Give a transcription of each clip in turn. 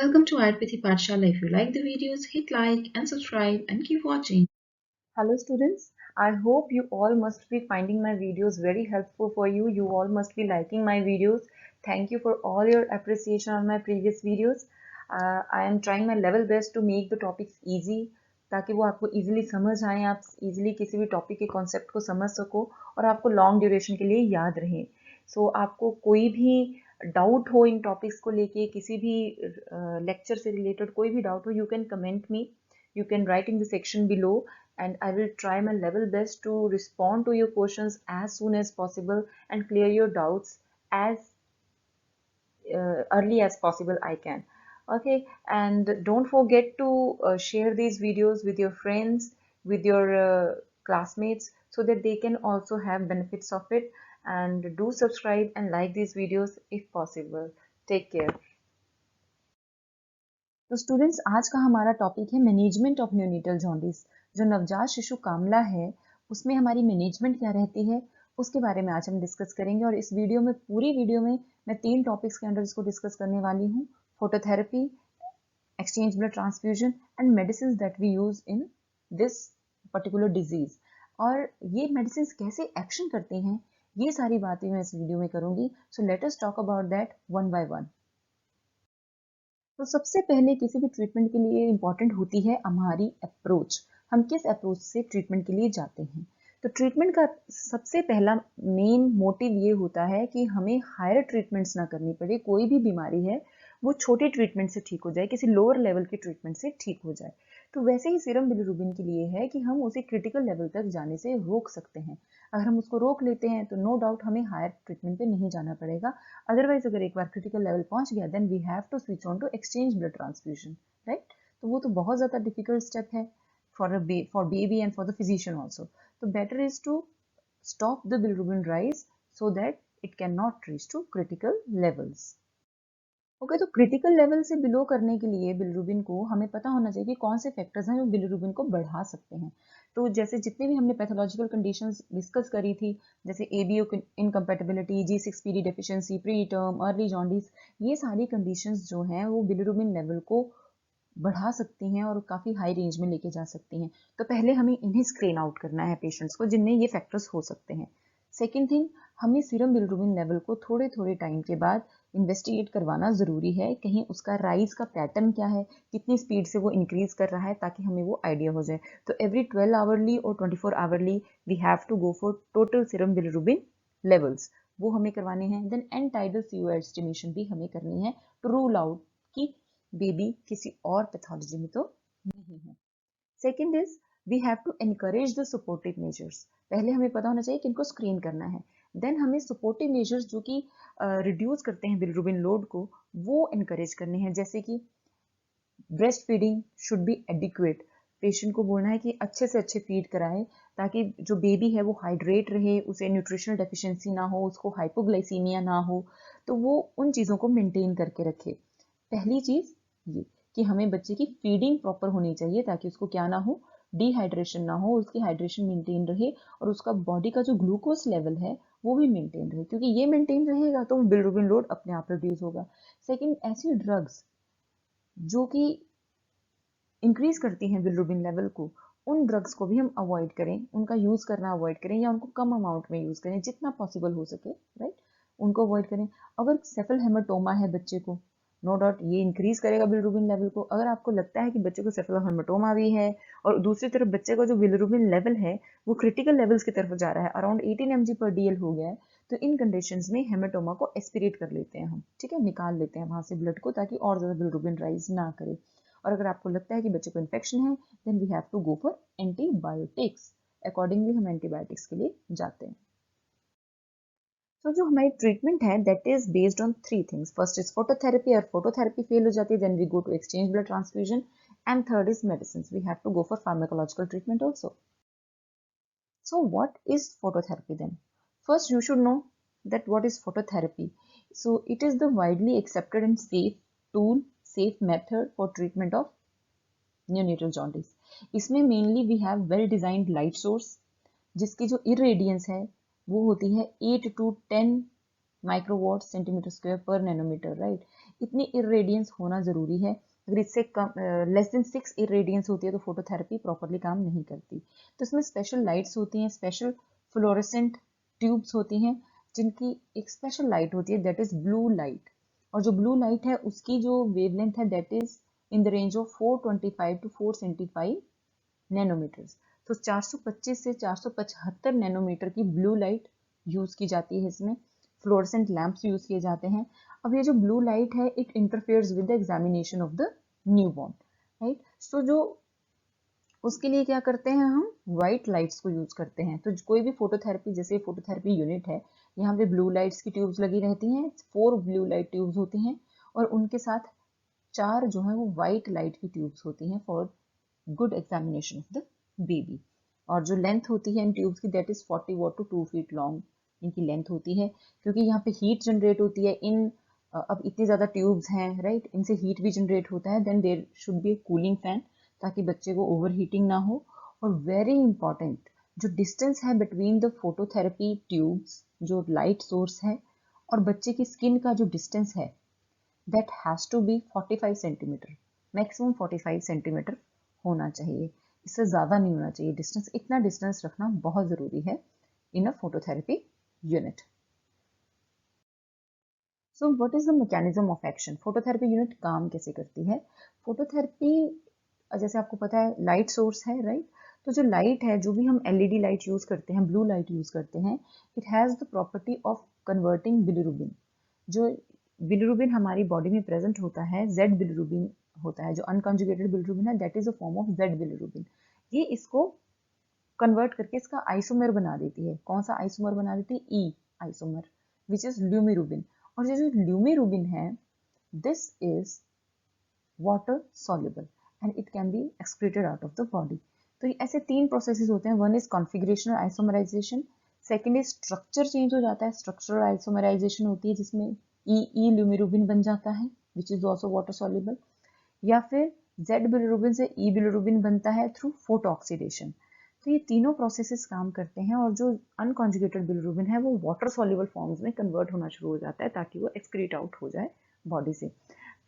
Welcome to Ayurvedic Pathshala. If you like the videos, hit like and subscribe and keep watching. Hello students, I hope you all must be finding my videos very helpful for you. You all must be liking my videos. Thank you for all your appreciation on my previous videos. I am trying my level best to make the topics easy ताकि वो आपको easily समझ आए, आप easily किसी भी topic के concept को समझ सको और आपको long duration के लिए याद रहे. So आपको कोई भी doubt हो इन topics को लेके, किसी भी lecture से related कोई भी doubt हो, you can comment me. You can write in the section below and I will try my level best to respond to your questions as soon as possible and clear your doubts as early as possible I can. Okay, and don't forget to share these videos with your friends, with your classmates so that they can also have benefits of it, and do subscribe and like these videos if possible. Take care. तो students, आज का हमारा topic है management of neonatal jaundice. जो नवजात शिशु कामला है उसमें हमारी मैनेजमेंट क्या रहती है उसके बारे में आज हम डिस्कस करेंगे. और इस वीडियो में, पूरी वीडियो में मैं 3 टॉपिक्स के अंदर इसको डिस्कस करने वाली हूँ. Phototherapy, exchange blood transfusion and medicine that we use in this particular disease. और ये मेडिसिन कैसे एक्शन करती हैं, ये सारी बातें मैं इस वीडियो में करूंगी. So let us talk about that one by one. तो सबसे पहले किसी भी ट्रीटमेंट के लिए इम्पॉर्टेंट होती है हमारी अप्रोच. हम किस अप्रोच से ट्रीटमेंट के लिए जाते हैं. तो ट्रीटमेंट का सबसे पहला मेन मोटिव ये होता है कि हमें हायर ट्रीटमेंट्स ना करनी पड़े. कोई भी बीमारी है वो छोटे ट्रीटमेंट से ठीक हो जाए, किसी लोअर लेवल के ट्रीटमेंट से ठीक हो जाए. तो वैसे ही सीरम बिलिरुबिन के लिए है कि हम उसे क्रिटिकल लेवल तक जाने से रोक सकते हैं. अगर हम उसको रोक लेते हैं तो नो डाउट हमें हायर ट्रीटमेंट पे नहीं जाना पड़ेगा. अदरवाइज अगर एक बार क्रिटिकल लेवल पहुंच गया then we have to switch on to exchange blood transfusion, right. तो वो तो बहुत ज़्यादा डिफिकल्ट स्टेप है for baby and for the physician also. तो better is to stop the bilirubin rise so that it cannot reach to critical levels. Okay, तो critical level से below करने के लिए बिलिरुबिन को हमें पता होना चाहिए कि कौन से फैक्टर्स हैं जो बिलिरुबिन को बढ़ा सकते हैं. तो जैसे जितने भी हमने पैथोलॉजिकल कंडीशंस डिस्कस करी थी, जैसे ABO incompatibility, G6PD deficiency, pre term, early jaundice, ये सारी कंडीशंस जो हैं वो बिलिरुबिन लेवल को बढ़ा सकती हैं और काफ़ी हाई रेंज में लेके जा सकती हैं. तो पहले हमें इन्हें स्क्रीन आउट करना है पेशेंट्स को जिनमें ये फैक्टर्स हो सकते हैं. सेकेंड थिंग, हमें सीरम बिलिरुबिन लेवल को थोड़े थोड़े टाइम के बाद इन्वेस्टिगेट करवाना ज़रूरी है. कहीं उसका राइज का पैटर्न क्या है, कितनी स्पीड से वो इंक्रीज कर रहा है, ताकि हमें वो आइडिया हो जाए. तो एवरी 12 आवरली और 24 hourly we have to go for total serum bilirubin levels. वो हमें करवाने हैं. Then end tidal CO estimation भी हमें करनी है टू रूल आउट कि बेबी किसी और पैथोलॉजी में तो नहीं है. Second is we have to encourage the supportive measures. पहले हमें पता होना चाहिए कि इनको स्क्रीन करना है. देन हमें सपोर्टिव मेजर्स जो कि रिड्यूस करते हैं बिलिरुबिन लोड को, वो एनकरेज करने हैं. जैसे कि breast feeding should be adequate. Patient को बोलना है कि अच्छे से अच्छे फीड कराएं ताकि जो बेबी है वो हाइड्रेट रहे, उसे न्यूट्रिशनल डेफिशिएंसी ना हो, उसको हाइपोग्लाइसीमिया ना हो. तो वो उन चीज़ों को मेंटेन करके रखे. पहली चीज़ ये कि हमें बच्चे की फीडिंग प्रॉपर होनी चाहिए ताकि उसको क्या ना हो, डिहाइड्रेशन ना हो, उसकी हाइड्रेशन मेंटेन रहे और उसका बॉडी का जो ग्लूकोज लेवल है वो भी मेंटेन रहे. क्योंकि ये मेंटेन रहेगा तो बिलिरुबिन लोड अपने आप रिड्यूस होगा. सेकेंड, ऐसी ड्रग्स जो कि इंक्रीज करती हैं बिलिरुबिन लेवल को, उन ड्रग्स को भी हम अवॉइड करें, उनका यूज़ करना अवॉइड करें या उनको कम अमाउंट में यूज़ करें जितना पॉसिबल हो सके, राइट. उनको अवॉइड करें. अगर सेफल हेमाटोमा है बच्चे को, नो डाउट ये इंक्रीज करेगा बिलिरुबिन लेवल को. अगर आपको लगता है कि बच्चे को सेफल हेमाटोमा भी है और दूसरी तरफ बच्चे का जो बिलिरुबिन लेवल है वो क्रिटिकल लेवल्स की तरफ जा रहा है, अराउंड 18 mg/dl हो गया है, तो इन कंडीशंस में हेमाटोमा को एस्पिरेट कर लेते हैं हम, ठीक है, निकाल लेते हैं वहां से ब्लड को ताकि और ज़्यादा बिलिरुबिन राइज ना करे. और अगर आपको लगता है कि बच्चे को इन्फेक्शन है then we have to go for antibiotics. Accordingly हम एंटीबायोटिक्स के लिए जाते हैं. तो जो हमारी ट्रीटमेंट है that is based on 3 things. First is phototherapy. और फोटोथेरेपी फेल हो जाती है then we go to exchange blood transfusion. And third is medicine. We have to go for pharmacological treatment also. So what is phototherapy then? First, you should know that what is phototherapy. So it is the widely accepted and safe tool, safe method for treatment of neonatal jaundice. इसमें mainly we have well designed light source जिसकी जो irradiance है वो होती है 8 to 10 microwatt centimetre square पर nanometre, right. इतनी irradiance होना ज़रूरी है। अगर इससे कम लेस देन 6 इरेडियंस होती है तो फोटोथेरेपी प्रॉपरली काम नहीं करती। तो इसमें स्पेशल लाइट्स होती हैं, स्पेशल फ्लोरेसेंट ट्यूब्स होती हैं जिनकी एक स्पेशल लाइट होती है दैट इज़ ब्लू लाइट। और जो ब्लू लाइट है उसकी जो वेवलेंथ है that is in the range of 425 to 475 nanometers. तो 425 से 475 नैनोमीटर की ब्लू लाइट यूज़ की जाती है इसमें। फ्लोरेसेंट लैंप्स यूज़ किए जाते हैं। अब ये जो ब्लू लाइट है it interferes with the examination of the newborn, right. So जो उसके लिए क्या करते हैं हम वाइट लाइट्स को यूज़ करते हैं। तो कोई भी फोटोथेरेपी, जैसे फोटोथेरेपी यूनिट है, यहाँ पे ब्लू लाइट्स की ट्यूब्स लगी रहती हैं, 4 ब्लू लाइट ट्यूब्स होती हैं और उनके साथ 4 जो है वो वाइट लाइट की ट्यूब्स होती हैं for good examination of the baby. और जो लेंथ होती है इन ट्यूब्स की that is 40 watt to 2 feet long इनकी लेंथ होती है, क्योंकि यहाँ पे हीट जनरेट होती है इन अब इतनी ज़्यादा ट्यूब्स हैं, राइट, इनसे हीट भी जनरेट होता है। Then there should be a cooling fan ताकि बच्चे को ओवर हीटिंग ना हो। और वेरी इंपॉर्टेंट, जो डिस्टेंस है बिटवीन द फोटोथेरेपी ट्यूब्स, जो लाइट सोर्स है, और बच्चे की स्किन का जो डिस्टेंस है that has to be 45 centimeter, maximum 45 centimeter होना चाहिए। इससे ज़्यादा नहीं होना चाहिए डिस्टेंस। इतना डिस्टेंस रखना बहुत ज़रूरी है in a phototherapy unit. So what is the mechanism of action? Phototherapy unit काम कैसे करती है? फोटोथेरेपी, जैसे आपको पता है, लाइट सोर्स है, राइट। तो जो लाइट है, जो भी हम एलईडी लाइट यूज करते हैं, ब्लू लाइट यूज करते हैं, it has the property of converting bilirubin. जो बिलिरुबिन हमारी बॉडी में प्रेजेंट होता है, जेड बिलिरुबिन होता है, जो अनकॉन्जुगेटेड बिलिरुबिन है that is a form of Z bilirubin. ये इसको कन्वर्ट करके इसका आइसोमर बना देती है। कौन सा आइसोमर बना देती है? E isomer, which is lumirubin. और ये जो ल्यूमिरुबिन है this is water soluble and it can be excreted out of the body. तो ये ऐसे 3 प्रोसेसेस होते हैं। वन इज कॉन्फिगरेशन और isomerization, second is structure change हो जाता है, स्ट्रक्चरल आइसोमराइजेशन होती है जिसमें ई ल्यूमिरुबिन बन जाता है which is also water soluble, या फिर जेड बिलिरुबिन से ई बिलिरुबिन बनता है थ्रू फोटो ऑक्सीडेशन। तो ये तीनों प्रोसेसेस काम करते हैं और जो अनकॉन्जुगेटेड बिलिरुबिन है वो वाटर सॉल्युबल फॉर्म्स में कन्वर्ट होना शुरू हो जाता है ताकि वो एक्सक्रीट आउट हो जाए बॉडी से।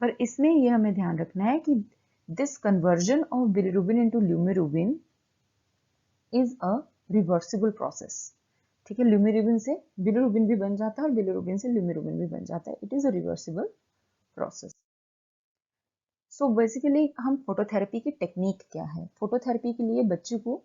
पर इसमें ये हमें ध्यान रखना है कि this conversion of bilirubin into lumirubin is a reversible process. ठीक है, ल्यूमिरुबिन से बिलिरुबिन भी बन जाता है और बिलिरुबिन से ल्यूमिरुबिन भी बन जाता है। It is a reversible process. So basically हम फोटोथेरेपी की टेक्निक क्या है? फोटोथेरेपी के लिए बच्चे को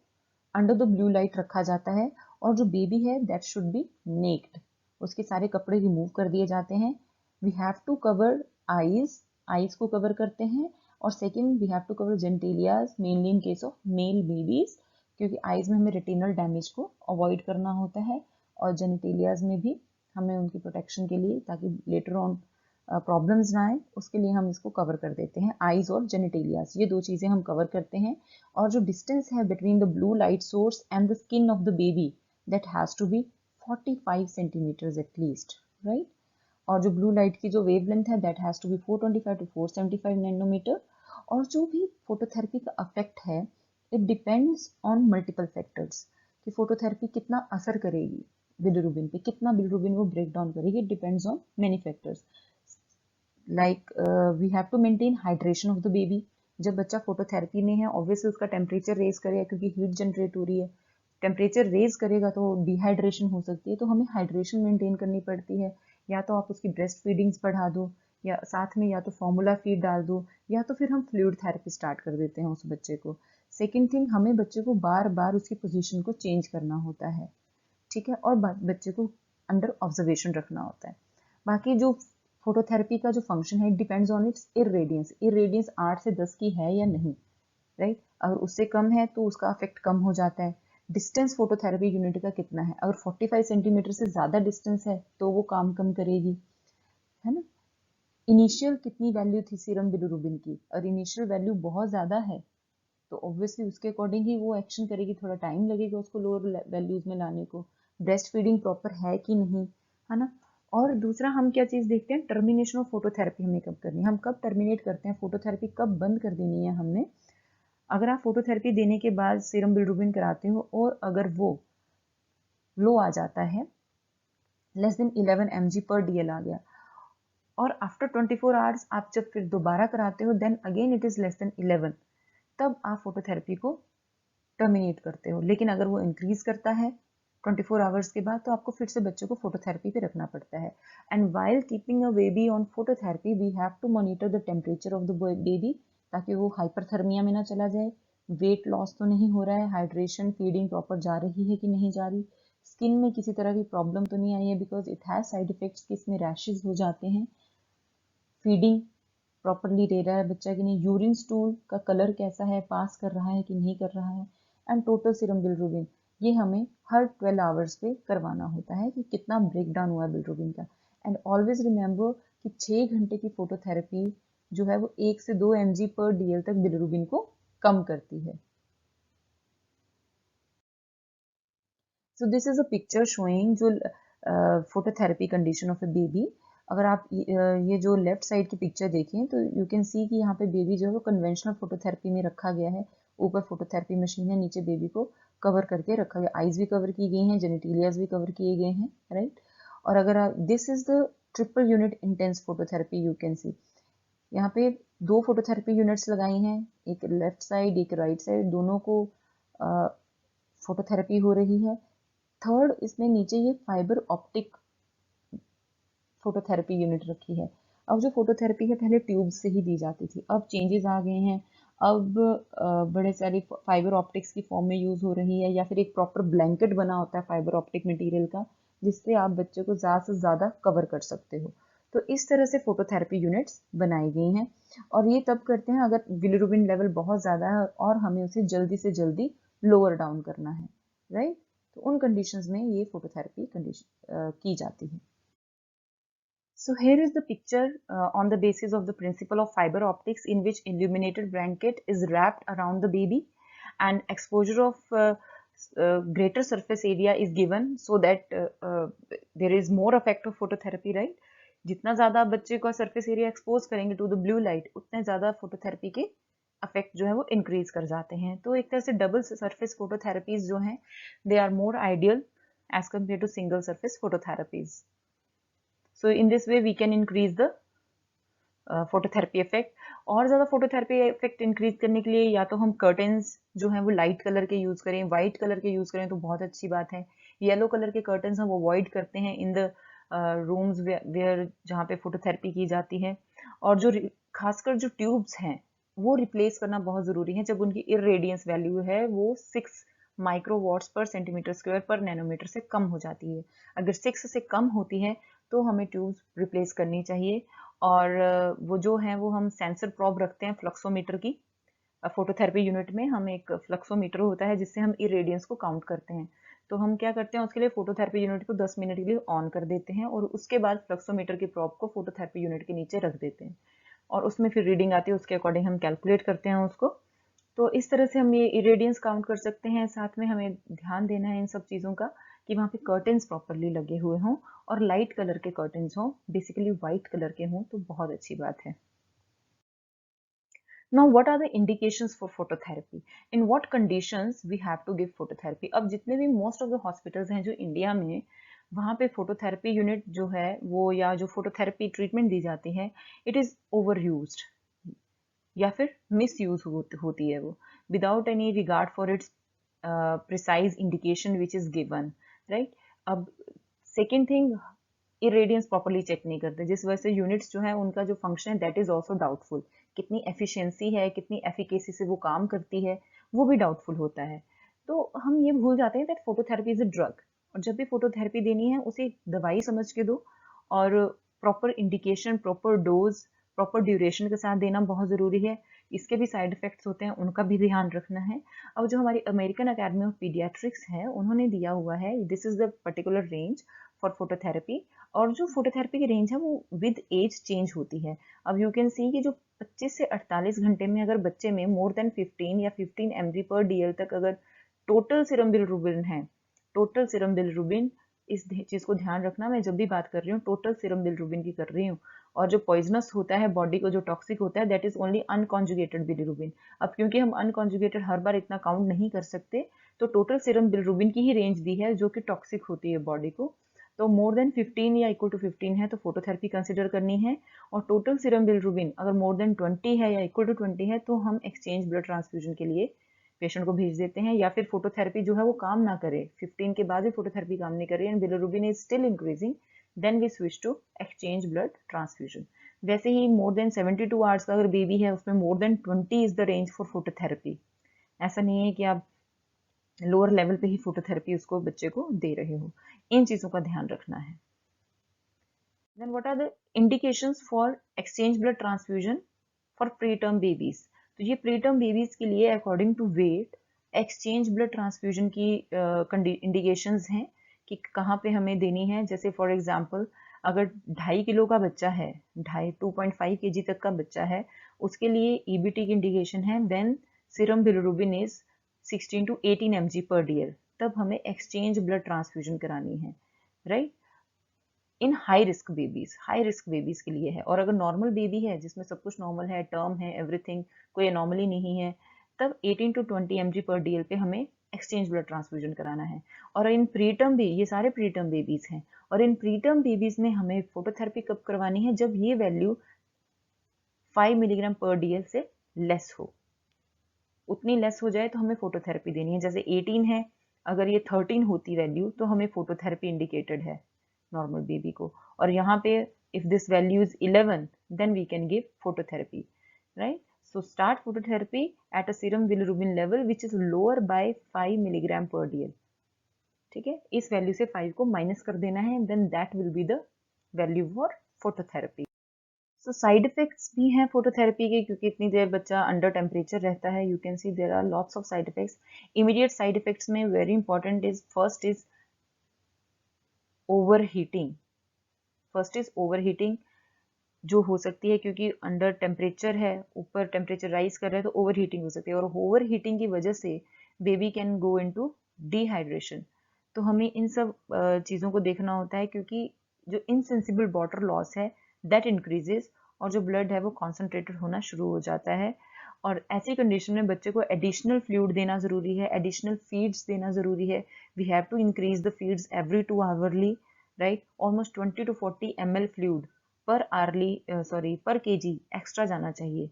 अंडर द ब्लू लाइट रखा जाता है और जो बेबी है दैट शुड बी नेक्ड। उसके सारे कपड़े रिमूव कर दिए जाते हैं। We have to cover eyes, eyes को कवर करते हैं। और second, we have to cover genitalias, mainly in case of male babies, क्योंकि आईज में हमें रेटिनल डैमेज को अवॉइड करना होता है, और जेनिटेलियाज में भी हमें उनकी प्रोटेक्शन के लिए, ताकि लेटर ऑन प्रॉब्लम्स ना आए, उसके लिए हम इसको कवर कर देते हैं। आईज और जेनिटेलियाज, ये 2 चीज़ें हम कवर करते हैं। और जो डिस्टेंस है between the blue light source and the skin of the baby that has to be 45 centimeters at least, right. और जो ब्लू लाइट की जो वेवलेंथ है that has to be 425 to 475 nanometer. और जो भी फोटोथेरेपी का अफेक्ट है it depends on multiple factors, कि फोटोथेरेपी कितना असर करेगी बिलिरुबिन पे, कितना बिलिरुबिन वो ब्रेक डाउन करेगी। It depends on many factors. Like we have to maintain hydration of the baby. जब बच्चा फोटोथेरेपी में है ऑब्वियसली उसका टेम्परेचर रेज करेगा, क्योंकि हीट जनरेट हो रही है। टेम्परेचर रेज करेगा तो डिहाइड्रेशन हो सकती है, तो हमें हाइड्रेशन मेंटेन करनी पड़ती है। या तो आप उसकी ब्रेस्ट फीडिंग्स बढ़ा दो, या साथ में या तो फॉर्मूला फीड डाल दो, या तो फिर हम फ्लूइड थेरेपी स्टार्ट कर देते हैं उस बच्चे को। सेकेंड थिंग, हमें बच्चे को बार बार उसकी पोजीशन को चेंज करना होता है, ठीक है, और बच्चे को अंडर ऑब्जर्वेशन रखना होता है। बाकी जो फोटोथेरेपी का जो फंक्शन है, it depends on it's irradiance. Irradiance 8 से 10 की है या नहीं, राइट। अगर उससे कम है तो उसका इफेक्ट कम हो जाता है। डिस्टेंस फोटोथेरेपी यूनिट का कितना है, अगर 45 सेंटीमीटर से ज़्यादा डिस्टेंस है तो वो काम कम करेगी, है ना। इनिशियल कितनी वैल्यू थी सीरम बिलिरुबिन की, और इनिशियल वैल्यू बहुत ज़्यादा है तो ऑब्वियसली उसके अकॉर्डिंग ही वो एक्शन करेगी। थोड़ा टाइम लगेगा उसको लोअर वैल्यूज में लाने को। ब्रेस्ट फीडिंग प्रॉपर है कि नहीं, है ना। और दूसरा हम क्या चीज़ देखते हैं, टर्मिनेशन ऑफ फोटोथेरेपी हमें कब करनी है, हम कब टर्मिनेट करते हैं, फोटोथेरेपी कब बंद कर देनी है हमने। अगर आप फोटोथेरेपी देने के बाद सीरम बिलिरुबिन कराते हो और अगर वो लो आ जाता है, less than 11 mg per DL आ गया, और आफ्टर 24 आवर्स आप जब फिर दोबारा कराते हो then again it is less than 11, तब आप फोटोथेरेपी को टर्मिनेट करते हो। लेकिन अगर वो इंक्रीज करता है 24 आवर्स के बाद तो आपको फिर से बच्चे को फोटोथेरेपी पे रखना पड़ता है। And while keeping a baby on phototherapy we have to monitor the temperature of the baby, ताकि वो हाइपरथर्मिया में ना चला जाए, वेट लॉस तो नहीं हो रहा है, हाइड्रेशन फीडिंग प्रॉपर जा रही है कि नहीं जा रही, स्किन में किसी तरह की प्रॉब्लम तो नहीं आई है, because it has side effects कि इसमें रैशेज हो जाते हैं, फीडिंग प्रॉपरली दे रहा है बच्चा कि नहीं, यूरिन स्टूल का कलर कैसा है, पास कर रहा है कि नहीं कर रहा है, एंड टोटल सीरम बिलिरुबिन, ये हमें हर 12 आवर्स पे करवाना होता है कि कितना ब्रेक डाउन हुआ है बिलिरुबिन का। एंड ऑलवेज रिमेंबर कि 6 घंटे की फोटोथेरेपी जो है वो 1 से 2 mg पर DL तक बिलिरुबिन को कम करती है। So this is a picture showing जो phototherapy condition of a baby. अगर आप ये जो लेफ्ट साइड की पिक्चर देखें तो यू कैन सी कि यहाँ पे बेबी जो है वो कन्वेंशनल फोटोथेरेपी में रखा गया है। ऊपर फोटोथेरेपी मशीन है, नीचे बेबी को कवर करके रखा गया, आईज भी कवर की गई हैं, जेनिटेलियाज भी कवर किए गए हैं, राइट। और अगर आप this is the triple unit intense phototherapy, you can सी यहाँ पे 2 फोटोथेरेपी यूनिट्स लगाई हैं, एक लेफ्ट साइड एक राइट साइड, दोनों को फोटोथेरेपी हो रही है। थर्ड इसमें नीचे ये फाइबर ऑप्टिक फोटोथेरेपी यूनिट रखी है। अब जो फोटोथेरेपी है पहले ट्यूब से ही दी जाती थी, अब चेंजेस आ गए हैं, अब बड़े सारी फाइबर ऑप्टिक्स की फॉर्म में यूज हो रही है, या फिर एक प्रॉपर ब्लैंकेट बना होता है फाइबर ऑप्टिक मटेरियल का, जिससे आप बच्चे को ज़्यादा से ज़्यादा कवर कर सकते हो। तो इस तरह से फोटोथेरेपी यूनिट्स बनाई गई हैं, और ये तब करते हैं अगर बिलिरुबिन लेवल बहुत ज़्यादा है और हमें उसे जल्दी से जल्दी लोअर डाउन करना है, राइट। तो उन कंडीशंस में ये फोटोथेरेपी कंडीशन की जाती है। So here is the picture on the basis of the principle of fiber optics, in which illuminated blanket is wrapped around the baby and exposure of greater surface area is given, so that there is more effect of phototherapy, right? जितना ज़्यादा आप बच्चे को surface area expose करेंगे to the blue light, उतने ज़्यादा phototherapy के affect जो है वो इंक्रीज कर जाते हैं। तो एक तरह से डबल सरफेस फोटोथेरेपीज जो हैं they are more ideal as compared to single surface phototherapies. So in this way we can increase the phototherapy effect. और ज़्यादा फोटोथेरेपी इफेक्ट इंक्रीज करने के लिए या तो हम कर्टन्स जो हैं वो लाइट कलर के यूज़ करें, वाइट कलर के यूज़ करें तो बहुत अच्छी बात है। येलो कलर के कर्टन्स हम अवॉइड करते हैं इन द रूम्स वेयर जहाँ पे फोटोथेरेपी की जाती है। और जो खासकर जो ट्यूब्स हैं वो रिप्लेस करना बहुत ज़रूरी है जब उनकी इरेडियंस वैल्यू है वो 6 माइक्रोवाट्स पर सेंटीमीटर स्क्वायर पर नैनोमीटर से कम हो जाती है। अगर 6 से कम होती है तो हमें ट्यूब्स रिप्लेस करनी चाहिए। और वो जो है वो हम सेंसर प्रोब रखते हैं फ्लक्सोमीटर की। फोटोथेरेपी यूनिट में हम एक फ्लक्सोमीटर होता है जिससे हम इरेडियंस को काउंट करते हैं। तो हम क्या करते हैं उसके लिए फोटोथेरेपी यूनिट को 10 मिनट के लिए ऑन कर देते हैं और उसके बाद फ्लक्सोमीटर की प्रोब को फोटोथेरेपी यूनिट के नीचे रख देते हैं और उसमें फिर रीडिंग आती है, उसके अकॉर्डिंग हम कैलकुलेट करते हैं उसको। तो इस तरह से हम ये इरेडियंस काउंट कर सकते हैं। साथ में हमें ध्यान देना है इन सब चीज़ों का कि वहाँ पे कर्टन्स प्रॉपरली लगे हुए हों और लाइट कलर के कर्टन्स हों, बेसिकली वाइट कलर के हों तो बहुत अच्छी बात है। Now what are the indications for phototherapy? In what conditions we have to give phototherapy? अब जितने भी मोस्ट ऑफ द हॉस्पिटल्स हैं जो इंडिया में, वहाँ पे फोटोथेरेपी यूनिट जो है वो या जो फोटोथेरेपी ट्रीटमेंट दी जाती है इट इज़ ओवर यूज्ड या फिर मिस यूज होती है वो without any regard for its precise indication which is given, right. अब second thing, irradiance properly check नहीं करते जिस वजह से यूनिट्स जो है उनका जो फंक्शन है दैट इज ऑल्सो डाउटफुल। कितनी एफिशिएंसी है, कितनी एफिकेसी से वो काम करती है वो भी डाउटफुल होता है। तो हम ये भूल जाते हैं that phototherapy is a drug, और जब भी फोटोथेरेपी देनी है उसे दवाई समझ के दो और proper indication, proper dose, proper duration के साथ देना बहुत ज़रूरी है। इसके भी साइड इफेक्ट्स होते हैं, उनका भी ध्यान रखना है। अब जो हमारी अमेरिकन अकेडमी ऑफ पीडियाट्रिक्स है उन्होंने दिया हुआ है this is the particular range for phototherapy, और जो फोटोथेरेपी की रेंज है वो विद एज चेंज होती है। अब यू कैन सी कि जो 25 से 48 घंटे में अगर बच्चे में मोर देन 15 या 15 mg पर DL तक अगर टोटल सीरम बिलिरुबिन है, टोटल सीरम बिलिरुबिन, इस चीज़ को ध्यान रखना, मैं जब भी बात कर रही हूँ टोटल सीरम बिलिरुबिन की कर रही हूँ। और जो पॉइजनस होता है बॉडी को, जो टॉक्सिक होता है that is only unconjugated bilirubin. अब क्योंकि हम अनकॉन्जुगेटेड हर बार इतना काउंट नहीं कर सकते तो टोटल सीरम बिलिरुबिन की ही रेंज दी है जो कि टॉक्सिक होती है बॉडी को। तो मोर देन 15 या इक्वल टू 15 है तो फोटोथेरेपी कंसिडर करनी है, और टोटल सीरम बिलिरुबिन अगर मोर देन 20 है या इक्वल टू 20 है तो हम एक्सचेंज ब्लड ट्रांसफ्यूजन के लिए पेशेंट को भेज देते हैं, या फिर फोटोथेरेपी जो है वो काम ना करे, 15 के बाद भी फोटोथेरेपी काम नहीं कर रही है and bilirubin is still increasing, then we switch to exchange blood transfusion. वैसे ही मोर देन 72 आवर्स का अगर बेबी है उसमें more than 20 is the range for phototherapy. ऐसा नहीं है कि आप लोअर लेवल पे ही फोटोथेरेपी उसको बच्चे को दे रहे हो, इन चीजों का ध्यान रखना है। Then what are the indications for exchange blood transfusion for preterm babies. तो ये प्री टर्म बेबीज के लिए according to weight exchange blood transfusion की इंडिकेशंस हैं कि कहाँ पे हमें देनी है। जैसे फॉर एग्जांपल अगर 2.5 किलो का बच्चा है, 2.5 kg तक का बच्चा है, उसके लिए ईबीटी की इंडिकेशन है when serum bilirubin is 16 to 18 mg per dl, तब हमें एक्सचेंज ब्लड ट्रांसफ्यूजन करानी है, राइट। इन हाई रिस्क बेबीज के लिए है, और अगर नॉर्मल बेबी है जिसमें सब कुछ नॉर्मल है, टर्म है, एवरीथिंग, कोई एनॉमली नहीं है, तब 18 to 20 mg per dl पे हमें एक्सचेंज ब्लड ट्रांसफ्यूजन कराना है। और इन प्रीटर्म भी, ये सारे प्रीटर्म बेबीज हैं, और इन प्रीटर्म बेबीज में हमें फोटोथेरेपी कब करवानी है, जब ये वैल्यू 5 मिलीग्राम पर डीएल से लेस हो, उतनी लेस हो जाए तो हमें फोटोथेरेपी देनी है। जैसे 18 है, अगर ये 13 होती वैल्यू तो हमें फोटोथेरेपी इंडिकेटेड है नॉर्मल बेबी को, और यहाँ पे if this value is 11 then we can give phototherapy, right. So start phototherapy at a serum bilirubin level which is lower by 5 milligram per dL, ठीक है। इस वैल्यू से 5 को माइनस कर देना है, then that will be the value for phototherapy. So side effects भी हैं फोटोथेरेपी के, क्योंकि इतनी देर बच्चा अंडर टेम्परेचर रहता है, you can see there are lots of side effects. Immediate side effects में very important is first is over heating. जो हो सकती है क्योंकि अंडर टेम्परेचर है, ऊपर टेम्परेचर राइज कर रहा है तो ओवर हीटिंग हो सकती है, और ओवर हीटिंग की वजह से baby can go into dehydration. तो हमें इन सब चीज़ों को देखना होता है, क्योंकि जो इनसेंसिबल वाटर लॉस है दैट इंक्रीजेज, और जो ब्लड है वो कॉन्सेंट्रेटेड होना शुरू हो जाता है। और ऐसी कंडीशन में बच्चे को एडिशनल फ्लूइड देना ज़रूरी है, एडिशनल फीड्स देना ज़रूरी है। We have to increase the feeds every 2 hourly, right. Almost 20 to 40 ml fluid per KG extra जाना चाहिए।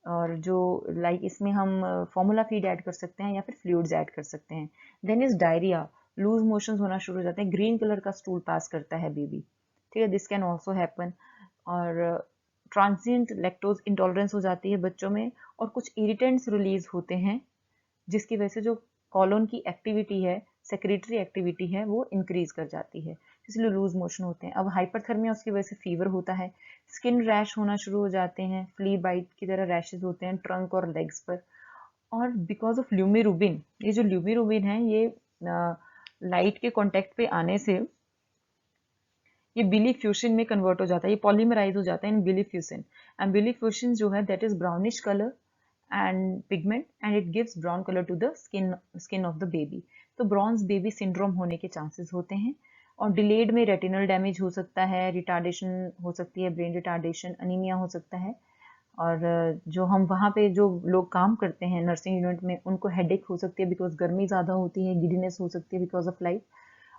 और जो इसमें हम फॉर्मूला फीड ऐड कर सकते हैं या फिर फ्लूइड्स ऐड कर सकते हैं। Then is diarrhoea, loose motions होना शुरू हो जाते हैं, ग्रीन कलर का स्टूल पास करता है बेबी, ठीक है, दिस कैन ऑल्सो हैपन। और ट्रांजिएंट लैक्टोज इंटॉलरेंस हो जाती है बच्चों में, और कुछ इरिटेंट्स रिलीज होते हैं जिसकी वजह से जो कॉलोन की एक्टिविटी है, सेक्रेटरी एक्टिविटी है, वो इंक्रीज कर जाती है, इसलिए लूज मोशन होते हैं। अब हाइपरथर्मिया, उसकी वजह से फीवर होता है, स्किन रैश होना शुरू हो जाते हैं, फ्ली बाइट की तरह रैशेज होते हैं ट्रंक और लेग्स पर। और बिकॉज ऑफ ल्यूमिरुबिन, ये जो ल्यूमिरुबिन है ये लाइट के कांटेक्ट पे आने से ये बिलीफ्यूसिन में कन्वर्ट हो जाता है, ये पॉलीमराइज हो जाता है इन बिलीफ्यूसिन। एंड बिलीफ्यूसिन जो है that is brownish colour and pigment, and it gives brown colour to the skin of the baby. तो ब्रॉन्ज बेबी सिंड्रोम होने के चांसेस होते हैं। और डिलेड में रेटिनल डैमेज हो सकता है, रिटार्डेशन हो सकती है, ब्रेन रिटार्डेशन, अनीमिया हो सकता है। और जो हम वहाँ पे जो लोग काम करते हैं नर्सिंग यूनिट में, उनको हेडेक हो सकती है बिकॉज गर्मी ज़्यादा होती है, गिडीनेस हो सकती है बिकॉज ऑफ लाइट।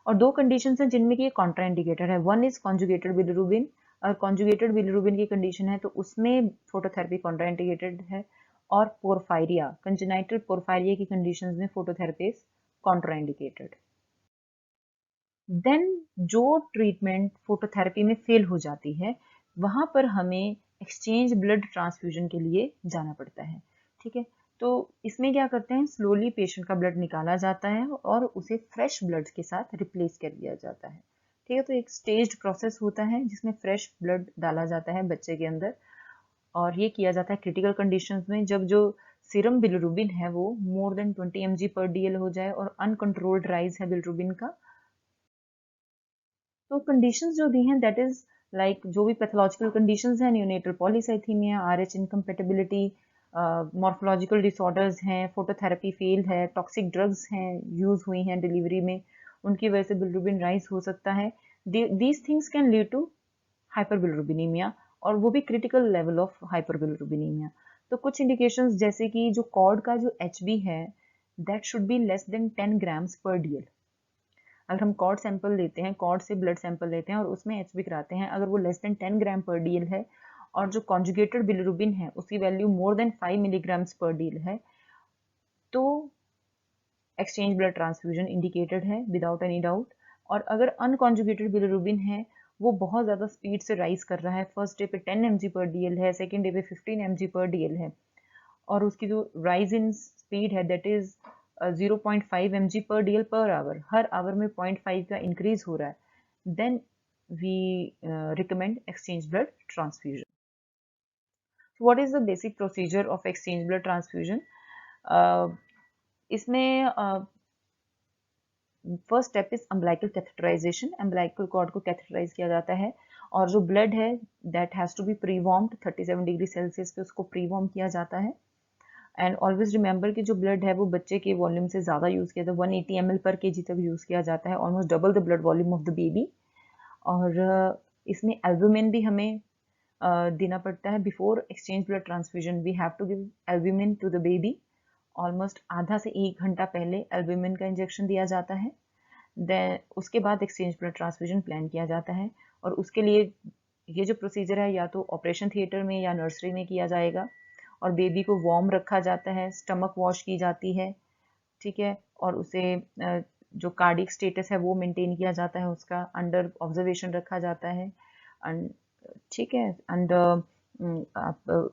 और 2 कंडीशंस हैं जिनमें कि ये कॉन्ट्राइंडिकेटेड है। वन इज कॉन्जुगेटेड बिलिरुबिन, और कॉन्जुगेटेड बिलिरुबिन की कंडीशन है तो उसमें फोटोथेरेपी कॉन्ट्राइंडिकेटेड है। और पोरफायरिया, कंजेनाइटल पोरफायरिया की कंडीशंस में फोटोथेरेपी इज कॉन्ट्राइंडिकेटेड। देन जो ट्रीटमेंट फोटोथेरेपी में फेल हो जाती है, वहां पर हमें एक्सचेंज ब्लड ट्रांसफ्यूजन के लिए जाना पड़ता है, ठीक है। तो इसमें क्या करते हैं, स्लोली पेशेंट का ब्लड निकाला जाता है और उसे फ्रेश ब्लड के साथ रिप्लेस कर दिया जाता है, ठीक है। तो एक स्टेज्ड प्रोसेस होता है जिसमें फ्रेश ब्लड डाला जाता है बच्चे के अंदर, और ये किया जाता है क्रिटिकल कंडीशंस में, जब जो सीरम बिलिरुबिन है वो मोर देन 20 mg पर डीएल हो जाए और अनकंट्रोल्ड राइज है बिलिरुबिन का। तो कंडीशंस जो दी हैं दैट इज जो भी पैथोलॉजिकल कंडीशंस हैं, neonatal polycythaemia, RH incompatibility, morphological disorders हैं, फोटोथेरेपी फेल्ड है, टॉक्सिक ड्रग्स हैं यूज हुई हैं डिलीवरी में, उनकी वजह से बिलिरुबिन राइज हो सकता है। These things can lead to hyperbilirubinemia, और वो भी क्रिटिकल लेवल ऑफ हाइपरबिलिरुबिनीमिया। तो कुछ इंडिकेशंस जैसे कि जो कॉर्ड का जो एचबी है that should be less than 10 grams पर डीएल, अगर हम कॉर्ड सैंपल लेते हैं, कॉर्ड से ब्लड सैंपल लेते हैं और उसमें HB कराते हैं, अगर वो लेस देन 10 ग्राम पर DL है और जो कॉन्जुगेटेड बिलिरुबिन है उसकी वैल्यू मोर देन 5 मिलीग्राम्स पर DL है, तो एक्सचेंज ब्लड ट्रांसफ्यूजन इंडिकेटेड है विदाउट एनी डाउट। और अगर अनकॉन्जुगेटेड बिलिरुबिन है, वो बहुत ज़्यादा स्पीड से राइज कर रहा है, फर्स्ट डे पे 10 mg पर DL है, सेकेंड डे पे 15 mg पर DL है, और उसकी जो राइज इन स्पीड है that is 0.5 mg per DL per hour, हर आवर में 0.5 का इंक्रीज हो रहा है, then we recommend exchange blood transfusion. What is the basic procedure of exchange blood transfusion? इसमें first step is umbilical catheterization. Umbilical cord को catheterize किया जाता है और जो ब्लड है that has to be pre warmed 37 degree Celsius पे उसको प्री वार्म किया जाता है। एंड ऑलवेज रिमेंबर कि जो ब्लड है वो बच्चे के वॉल्यूम से ज़्यादा यूज़ किया जाता है, 180 ml पर kg तक यूज़ किया जाता है, almost double the blood volume of the baby. और इसमें एल्बुमिन भी हमें देना पड़ता है। Before exchange blood transfusion we have to give albumin to the baby, almost आधा से 1 घंटा पहले एल्बुमिन का इंजेक्शन दिया जाता है। देन उसके बाद एक्सचेंज ब्लड ट्रांसफ्यूजन प्लान किया जाता है, और उसके लिए ये जो प्रोसीजर है या तो ऑपरेशन थिएटर में या नर्सरी में किया जाएगा, और बेबी को वार्म रखा जाता है, स्टमक वॉश की जाती है, ठीक है, और उसे जो कार्डिक स्टेटस है वो मेंटेन किया जाता है, उसका अंडर ऑब्जर्वेशन रखा जाता है, ठीक है, अंडर आप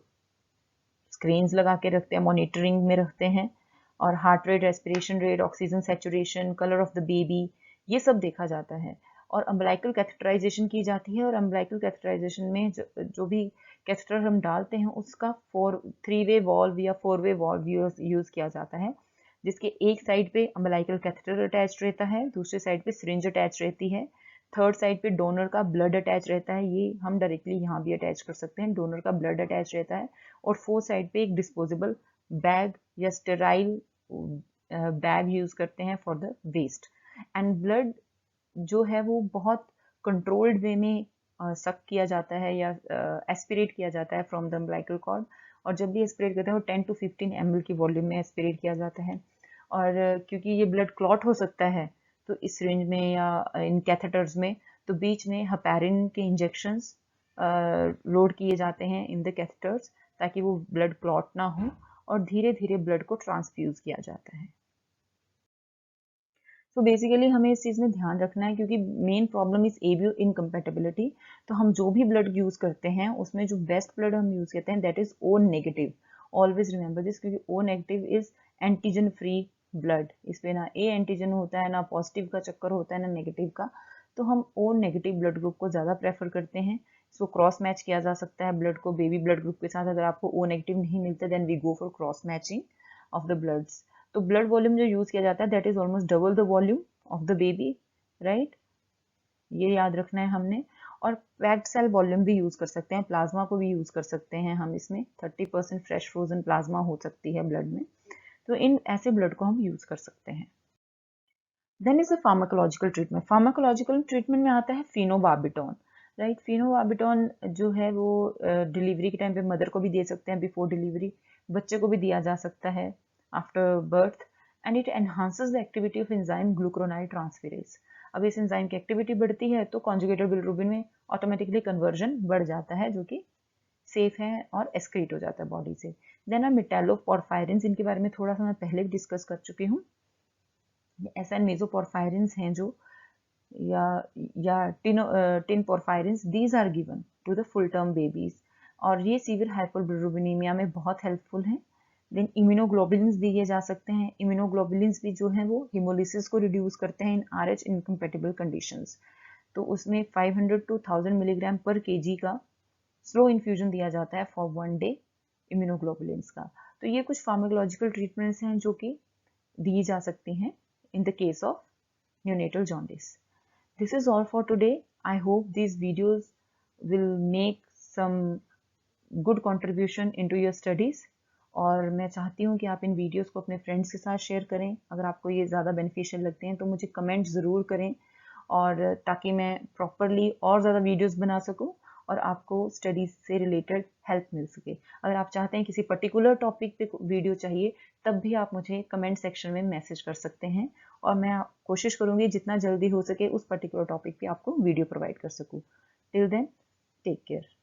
स्क्रीन्स लगा के रखते हैं, मॉनिटरिंग में रखते हैं, और heart rate, respiration rate, oxygen saturation, colour of the baby, ये सब देखा जाता है। और अम्बिलिकल कैथेटराइजेशन की जाती है, और अम्बिलिकल कैथेटराइजेशन में जो भी कैथेटर हम डालते हैं उसका 3 वे वॉल्व या 4 वे वॉल्व यूज किया जाता है, जिसके एक साइड पे अम्बिलिकल कैथेटर अटैच रहता है, दूसरे साइड पे सिरिंज अटैच रहती है, थर्ड साइड पे डोनर का ब्लड अटैच रहता है, ये हम डायरेक्टली यहाँ भी अटैच कर सकते हैं, डोनर का ब्लड अटैच रहता है, और फोर्थ साइड पे एक डिस्पोजेबल बैग या स्टेराइल बैग यूज करते हैं for the waste. And blood जो है वो बहुत कंट्रोल्ड वे में सक किया जाता है या एस्पिरेट किया जाता है फ्रॉम द अम्बिलिकल कॉर्ड, और जब भी एस्पिरेट करते हैं वो 10 to 15 ml की वॉल्यूम में एस्पिरेट किया जाता है। और क्योंकि ये ब्लड क्लॉट हो सकता है, तो इस रेंज में या इन कैथेटर्स में तो बीच में हेपेरिन के इंजेक्शंस लोड किए जाते हैं इन द कैथेटर्स, ताकि वो ब्लड क्लॉट ना हो, और धीरे धीरे ब्लड को ट्रांसफ्यूज किया जाता है। तो बेसिकली हमें इस चीज़ में ध्यान रखना है, क्योंकि main problem is ABO incompatibility. तो हम जो भी ब्लड यूज़ करते हैं उसमें जो बेस्ट ब्लड हम यूज़ करते हैं that is O negative. Always remember this, क्योंकि O negative is antigen free blood, इस पे ना A एंटीजन होता है, ना पॉजिटिव का चक्कर होता है, ना नेगेटिव का। तो हम O नेगेटिव ब्लड ग्रुप को ज़्यादा प्रेफर करते हैं। इसको क्रॉस मैच किया जा सकता है ब्लड को बेबी ब्लड ग्रुप के साथ। अगर आपको O नेगेटिव नहीं मिलता then we go for cross matching of the bloods. तो ब्लड वॉल्यूम जो यूज़ किया जाता है that is almost double the volume of the baby, right, ये याद रखना है हमने। और पैक्ड सेल वॉल्यूम भी यूज कर सकते हैं, प्लाज्मा को भी यूज कर सकते हैं हम, इसमें 30% फ्रेश फ्रोजन प्लाज्मा हो सकती है ब्लड में, तो इन ऐसे ब्लड को हम यूज कर सकते हैं। Then is a pharmacological treatment. Pharmacological treatment में आता है फिनोबार्बिटॉन, राइट। फिनोबार्बिटॉन जो है वो डिलीवरी के टाइम पे मदर को भी दे सकते हैं, बिफोर डिलीवरी बच्चे को भी दिया जा सकता है after birth, and it enhances the activity of enzyme glucuronide transferase. अब इस एंजाइम की एक्टिविटी बढ़ती है तो कॉन्जुगेटेड बिलिरुबिन में ऑटोमेटिकली कन्वर्जन बढ़ जाता है, जो कि सेफ है और एक्सक्रीट हो जाता है बॉडी से। देन मेटालोपोरफायरिन्स, इनके बारे में थोड़ा सा मैं पहले भी डिस्कस कर चुकी हूँ। ऐसा मेसोपोरफायरिन्स हैं जो या tin porphyrins, these are given to the full term babies, और ये सीवियर हाइपोबिलिरुबिनीमिया में बहुत हेल्पफुल हैं। देन इम्यूनोग्लोबुलिन्स दिए जा सकते हैं। इम्यूनोग्लोबुलिन्स भी जो है वो हिमोलिसिस को रिड्यूस करते हैं इन RH इनकम्पेटिबल कंडीशंस। तो उसमें 500 to 1000 मिलीग्राम पर kg का स्लो इन्फ्यूजन दिया जाता है फॉर 1 डे इम्यूनोग्लोबुलिन्स का। तो ये कुछ फार्माकोलॉजिकल ट्रीटमेंट्स हैं जो कि दी जा सकती हैं in the case of neonatal jaundice. This is all for today. I hope these videos will make some good contribution into your studies. और मैं चाहती हूँ कि आप इन वीडियोस को अपने फ्रेंड्स के साथ शेयर करें। अगर आपको ये ज़्यादा बेनिफिशियल लगते हैं तो मुझे कमेंट ज़रूर करें, और ताकि मैं प्रॉपरली और ज़्यादा वीडियोस बना सकूँ और आपको स्टडीज़ से रिलेटेड हेल्प मिल सके। अगर आप चाहते हैं किसी पर्टिकुलर टॉपिक पे वीडियो चाहिए, तब भी आप मुझे कमेंट सेक्शन में मैसेज कर सकते हैं और मैं कोशिश करूंगी जितना जल्दी हो सके उस पर्टिकुलर टॉपिक पे आपको वीडियो प्रोवाइड कर सकूं। Till then, take care.